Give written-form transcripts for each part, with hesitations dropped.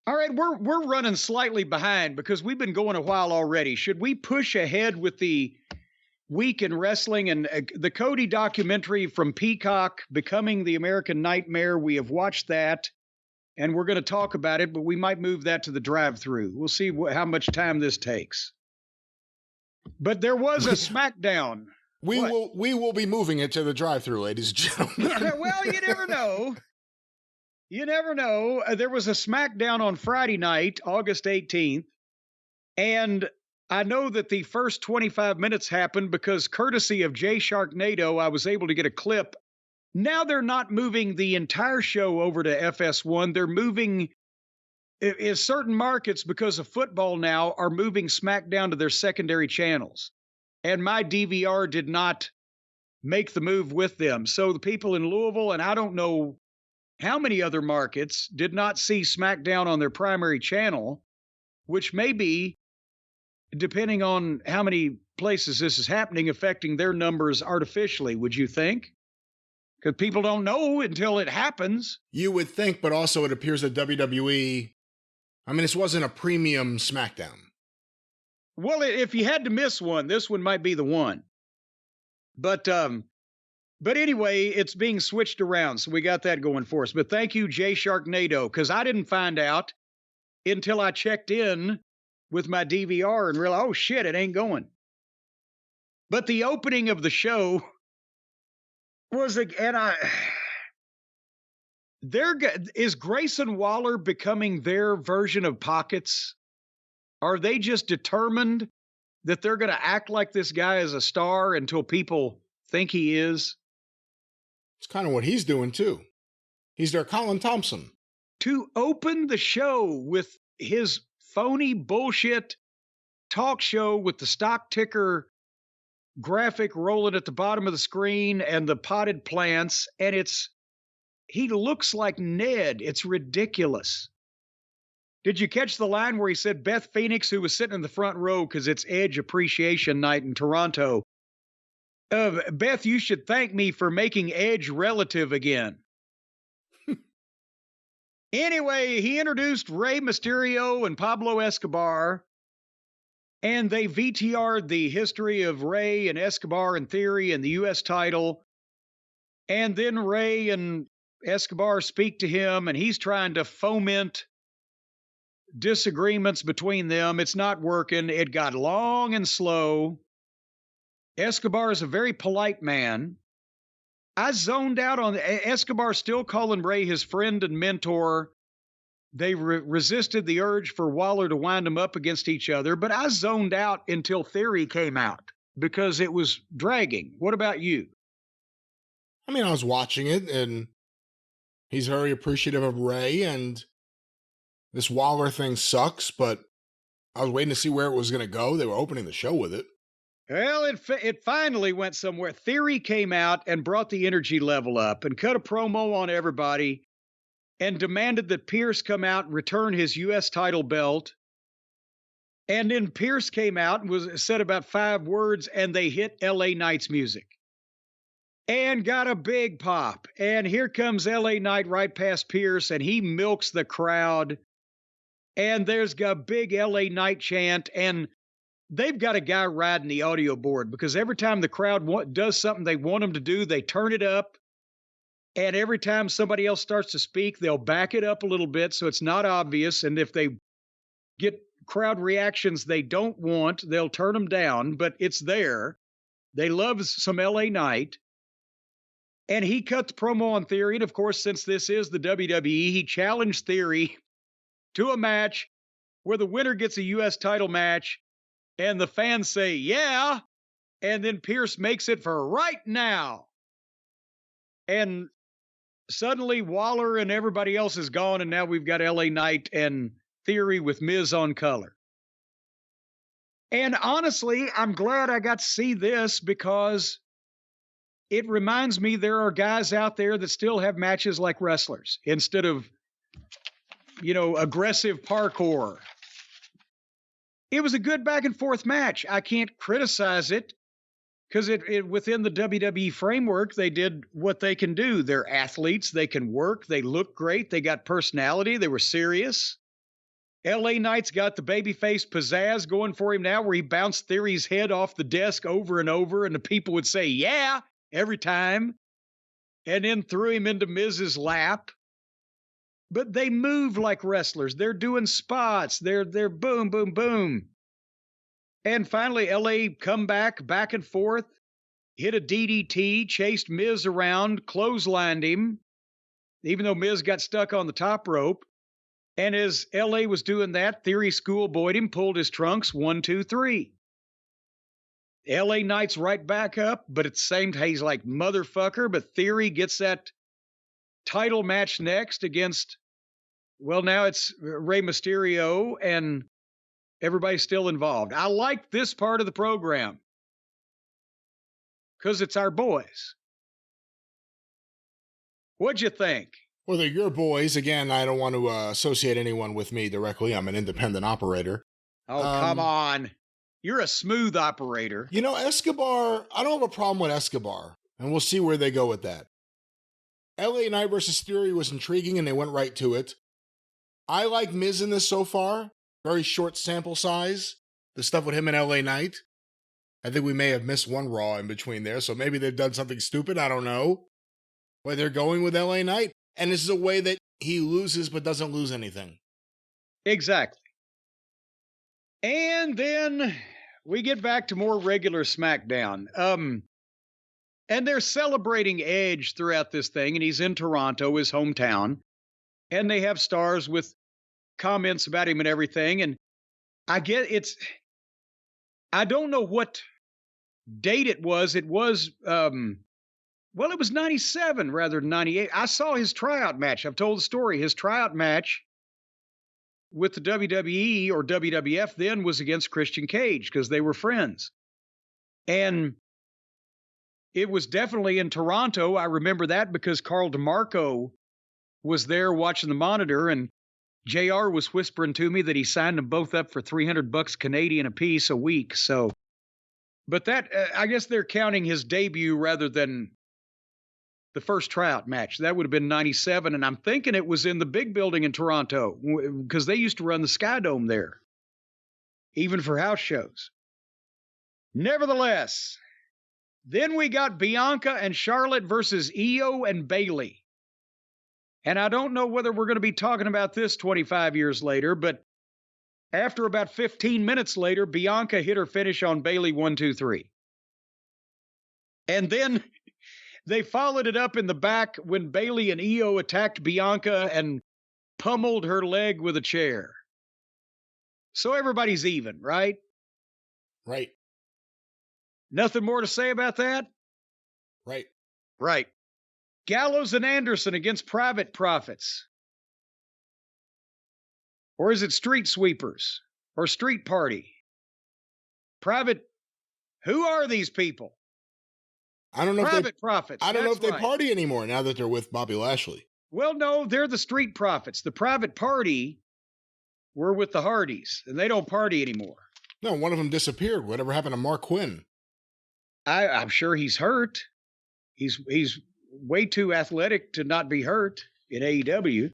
All right, we're running slightly behind because we've been going a while already. Should we push ahead with the week in wrestling and the Cody documentary from Peacock, Becoming the American Nightmare? We have watched that, and we're going to talk about it, but we might move that to the drive-through. We'll see how much time this takes. But there was a Smackdown. We will be moving it to the drive-through, ladies and gentlemen. Well, you never know. You never know. There was a Smackdown on Friday night, August 18th, and I know that the first 25 minutes happened because courtesy of Jay Sharknado, I was able to get a clip. Now they're not moving the entire show over to FS1. They're moving in certain markets because of football now are moving SmackDown to their secondary channels. And my DVR did not make the move with them. So the people in Louisville, and I don't know how many other markets, did not see SmackDown on their primary channel, which may be, depending on how many places this is happening, affecting their numbers artificially, would you think? Because people don't know until it happens. You would think, but also it appears that WWE, I mean, this wasn't a premium SmackDown. Well, if you had to miss one, this one might be the one. But anyway, it's being switched around, so we got that going for us. But thank you, Jay Sharknado, because I didn't find out until I checked in with my DVR and realized, oh shit, it ain't going. But the opening of the show was, is Grayson Waller becoming their version of Pockets? Are they just determined that they're going to act like this guy is a star until people think he is? It's kind of what he's doing too. He's their Colin Thompson. To open the show with his phony bullshit talk show with the stock ticker graphic rolling at the bottom of the screen and the potted plants, and he looks like Ned. It's ridiculous. Did you catch the line where he said Beth Phoenix, who was sitting in the front row because it's Edge Appreciation Night in Toronto, Beth, you should thank me for making Edge relative again. Anyway, he introduced Rey Mysterio and Pablo Escobar, and they VTR'd the history of Rey and Escobar and Theory and the U.S. title. And then Rey and Escobar speak to him, and he's trying to foment disagreements between them. It's not working. It got long and slow. Escobar is a very polite man. I zoned out on Escobar still calling Rey his friend and mentor. They resisted the urge for Waller to wind them up against each other, but I zoned out until Theory came out because it was dragging. What about you? I mean, I was watching it, and he's very appreciative of Rey, and this Waller thing sucks, but I was waiting to see where it was going to go. They were opening the show with it. Well, it finally went somewhere. Theory came out and brought the energy level up and cut a promo on everybody and demanded that Pierce come out and return his U.S. title belt. And then Pierce came out and said about 5 words, and they hit L.A. Knight's music and got a big pop. And here comes L.A. Knight right past Pierce, and he milks the crowd. And there's a big L.A. Knight chant, and they've got a guy riding the audio board because every time the crowd does something they want him to do, they turn it up. And every time somebody else starts to speak, they'll back it up a little bit so it's not obvious. And if they get crowd reactions they don't want, they'll turn them down, but it's there. They love some L.A. Knight. And he cut the promo on Theory. And of course, since this is the WWE, he challenged Theory to a match where the winner gets a U.S. title match. And the fans say, yeah. And then Pierce makes it for right now. And suddenly Waller and everybody else is gone. And now we've got L.A. Knight and Theory with Miz on color. And honestly, I'm glad I got to see this because it reminds me there are guys out there that still have matches like wrestlers instead of, aggressive parkour. It was a good back and forth match. I can't criticize it because it within the WWE framework, they did what they can do. They're athletes. They can work. They look great. They got personality. They were serious. LA Knight's got the babyface pizzazz going for him now, where he bounced Theory's head off the desk over and over, and the people would say, yeah, every time, and then threw him into Miz's lap. But they move like wrestlers. They're doing spots. They're boom, boom, boom. And finally, LA come back and forth, hit a DDT, chased Miz around, clotheslined him, even though Miz got stuck on the top rope. And as LA was doing that, Theory schoolboyed him, pulled his trunks, 1, 2, 3. LA Knight's right back up, but at the same time, he's like, motherfucker. But Theory gets that title match next against, well, now it's Rey Mysterio, and everybody's still involved. I like this part of the program because it's our boys. What'd you think? Well, they're your boys. Again, I don't want to associate anyone with me directly. I'm an independent operator. Oh, come on. You're a smooth operator. You know, Escobar, I don't have a problem with Escobar, and we'll see where they go with that. LA Knight versus Theory was intriguing, and they went right to it. I like Miz in this so far. Very short sample size. The stuff with him and LA Knight. I think we may have missed one Raw in between there, so maybe they've done something stupid. I don't know. But they're going with LA Knight. And this is a way that he loses but doesn't lose anything. Exactly. And then we get back to more regular SmackDown. And they're celebrating Edge throughout this thing, and he's in Toronto, his hometown. And they have stars with comments about him and everything. And I don't know what date it was. It was, well, it was 97 rather than 98. I saw his tryout match. I've told the story. His tryout match with the WWE or WWF then was against Christian Cage because they were friends. And it was definitely in Toronto. I remember that because Carl DeMarco was there watching the monitor, and JR was whispering to me that he signed them both up for $300 Canadian a piece a week. So, but that, I guess they're counting his debut rather than the first tryout match. That would have been 97, and I'm thinking it was in the big building in Toronto because they used to run the Sky Dome there, even for house shows. Nevertheless, then we got Bianca and Charlotte versus Io and Bayley. And I don't know whether we're going to be talking about this 25 years later, but after about 15 minutes later, Bianca hit her finish on Bayley, 1, 2, 3. And then they followed it up in the back when Bayley and Io attacked Bianca and pummeled her leg with a chair. So everybody's even, right? Right. Nothing more to say about that? Right. Right. Gallows and Anderson against Private Profits. Or is it Street Sweepers? Or Street Party? Private, who are these people? I don't know Profits. I don't know if they party anymore now that they're with Bobby Lashley. Well, no, they're the Street Profits. The Private Party were with the Hardys, and they don't party anymore. No, one of them disappeared. Whatever happened to Mark Quinn? I'm sure he's hurt. He's way too athletic to not be hurt in AEW.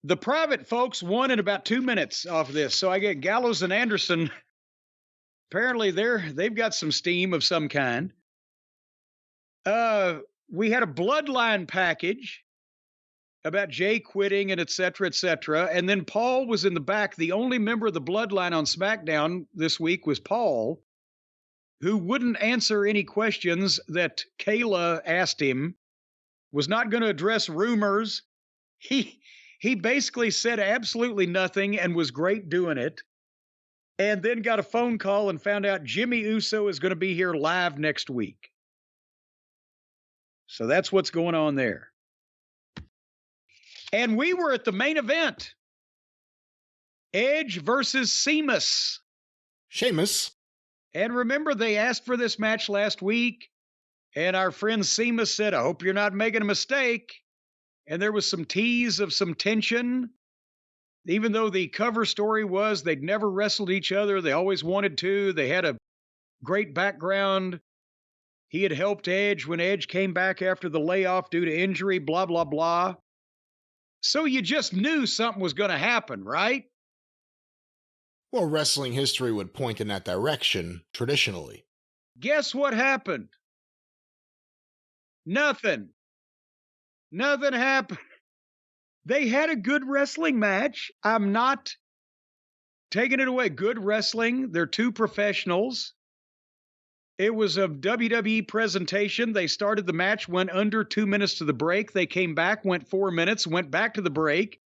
The Private folks won in about 2 minutes off of this. So I get Gallows and Anderson. Apparently they've got some steam of some kind. We had a bloodline package about Jay quitting and et cetera, et cetera. And then Paul was in the back. The only member of the bloodline on SmackDown this week was Paul, who wouldn't answer any questions that Kayla asked him, was not going to address rumors. He basically said absolutely nothing and was great doing it. And then got a phone call and found out Jimmy Uso is going to be here live next week. So that's what's going on there. And we were at the main event. Edge versus Sheamus. And remember, they asked for this match last week, and our friend Sheamus said, I hope you're not making a mistake. And there was some tease of some tension, even though the cover story was they'd never wrestled each other. They always wanted to. They had a great background. He had helped Edge when Edge came back after the layoff due to injury, blah, blah, blah. So you just knew something was going to happen, right? Well, wrestling history would point in that direction, traditionally. Guess what happened? Nothing. Nothing happened. They had a good wrestling match. I'm not taking it away. Good wrestling. They're two professionals. It was a WWE presentation. They started the match, went under 2 minutes to the break. They came back, went 4 minutes, went back to the break,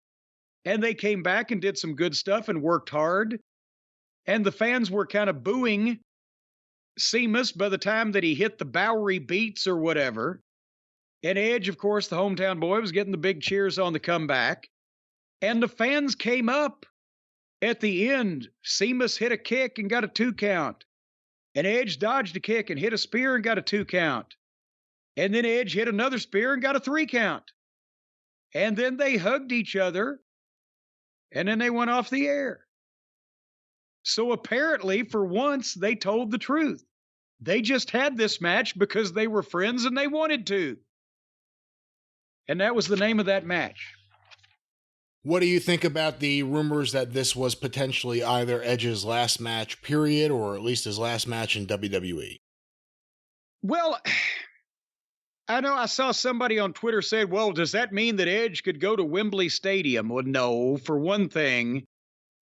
and they came back and did some good stuff and worked hard. And the fans were kind of booing Sheamus by the time that he hit the Bowery beats or whatever. And Edge, of course, the hometown boy, was getting the big cheers on the comeback. And the fans came up at the end. Sheamus hit a kick and got a 2 count. And Edge dodged a kick and hit a spear and got a 2 count. And then Edge hit another spear and got a 3 count. And then they hugged each other. And then they went off the air. So apparently, for once, they told the truth. They just had this match because they were friends and they wanted to. And that was the name of that match. What do you think about the rumors that this was potentially either Edge's last match, period, or at least his last match in WWE? Well, I know I saw somebody on Twitter say, well, does that mean that Edge could go to Wembley Stadium? Well, no. For one thing,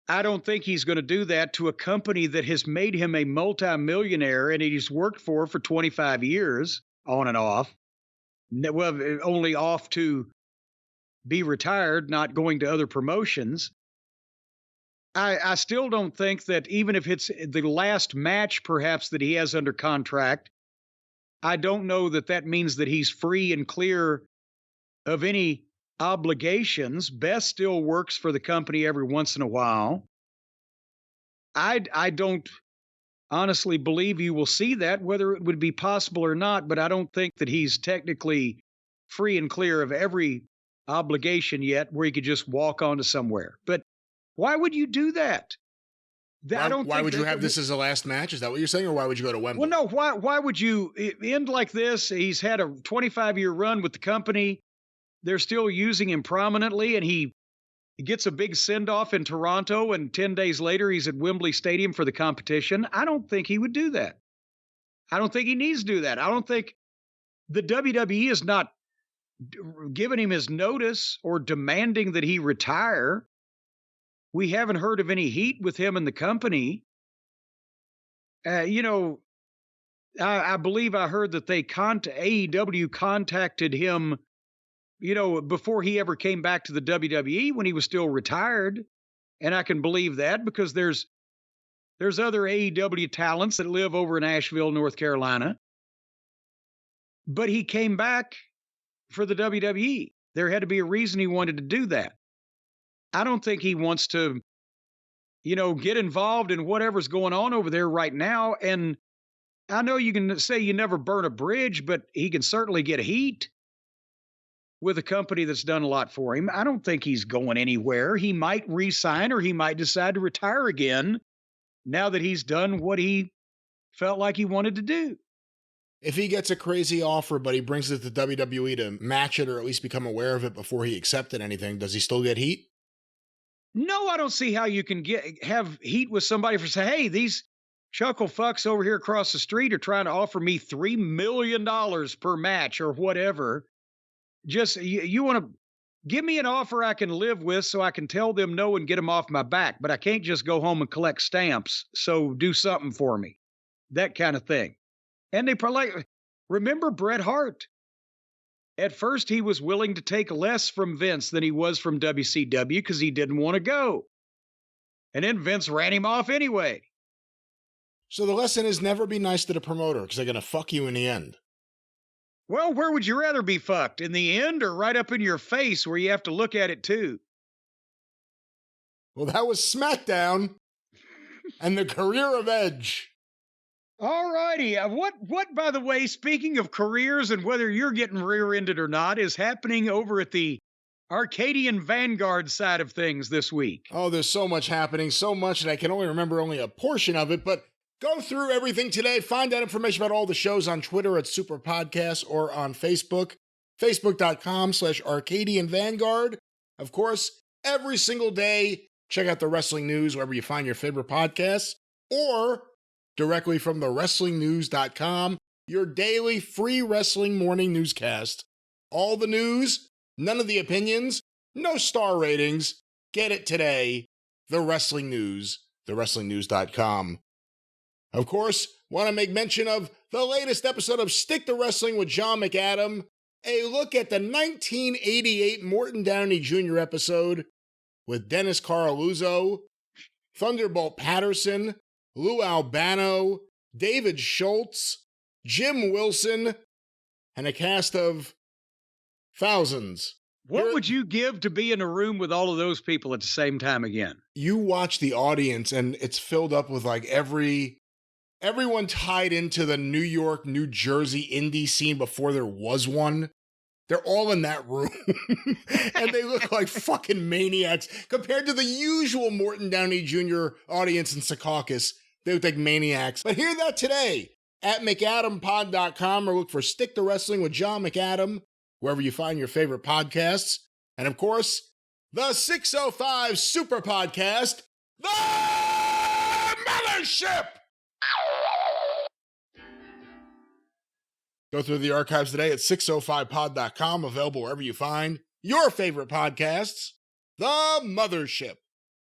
I don't think he's going to do that to a company that has made him a multimillionaire and he's worked for 25 years, on and off. Well, only off to be retired, not going to other promotions. I still don't think that even if it's the last match perhaps that he has under contract, I don't know that that means that he's free and clear of any obligations. Best still works for the company every once in a while. I don't honestly believe you will see that, whether it would be possible or not, but I don't think that he's technically free and clear of every obligation yet where he could just walk onto somewhere. But why would you do that? Why would you have this as a last match? Is that what you're saying? Or why would you go to Wembley? Well, no, why would you end like this? He's had a 25-year run with the company. They're still using him prominently, and he gets a big send-off in Toronto, and 10 days later he's at Wembley Stadium for the competition. I don't think he would do that. I don't think he needs to do that. I don't think the WWE is not giving him his notice or demanding that he retire. We haven't heard of any heat with him in the company. I believe I heard that AEW contacted him, before he ever came back to the WWE when he was still retired. And I can believe that because there's other AEW talents that live over in Asheville, North Carolina. But he came back for the WWE. There had to be a reason he wanted to do that. I don't think he wants to, get involved in whatever's going on over there right now. And I know you can say you never burn a bridge, but he can certainly get heat with a company that's done a lot for him. I don't think he's going anywhere. He might re-sign or he might decide to retire again now that he's done what he felt like he wanted to do. If he gets a crazy offer, but he brings it to WWE to match it or at least become aware of it before he accepted anything, does he still get heat? No, I don't see how you can have heat with somebody for saying, hey, these chuckle fucks over here across the street are trying to offer me $3 million per match or whatever. Just, you want to give me an offer I can live with so I can tell them no and get them off my back, but I can't just go home and collect stamps, so do something for me. That kind of thing. And they probably, remember Bret Hart? At first, he was willing to take less from Vince than he was from WCW because he didn't want to go. And then Vince ran him off anyway. So the lesson is never be nice to the promoter because they're going to fuck you in the end. Well, where would you rather be fucked? In the end or right up in your face where you have to look at it too? Well, that was Smackdown and the career of Edge. All righty. What, by the way, speaking of careers and whether you're getting rear-ended or not, is happening over at the Arcadian Vanguard side of things this week? Oh, there's so much happening, so much that I can only remember only a portion of it, but go through everything today. Find out information about all the shows on Twitter at Superpodcast or on Facebook, facebook.com/Arcadian Vanguard. Of course, every single day, Check out the wrestling news wherever you find your favorite podcasts, or directly from thewrestlingnews.com, your daily free wrestling morning newscast. All the news, none of the opinions, no star ratings. Get it today. The Wrestling News, thewrestlingnews.com. Of course, want to make mention of the latest episode of Stick to Wrestling with John McAdam, a look at the 1988 Morton Downey Jr. episode with Dennis Caroluzzo, Thunderbolt Patterson, Lou Albano, David Schultz, Jim Wilson, and a cast of thousands. What would you give to be in a room with all of those people at the same time again? You watch the audience and it's filled up with like everyone tied into the New York, New Jersey indie scene before there was one. They're all in that room and they look like fucking maniacs compared to the usual Morton Downey Jr. audience in Secaucus. They look like maniacs. But hear that today at McAdamPod.com, or look for Stick to Wrestling with John McAdam wherever you find your favorite podcasts. And of course, the 605 Super Podcast, The Mothership! Go through the archives today at 605pod.com, available wherever you find your favorite podcasts. The Mothership.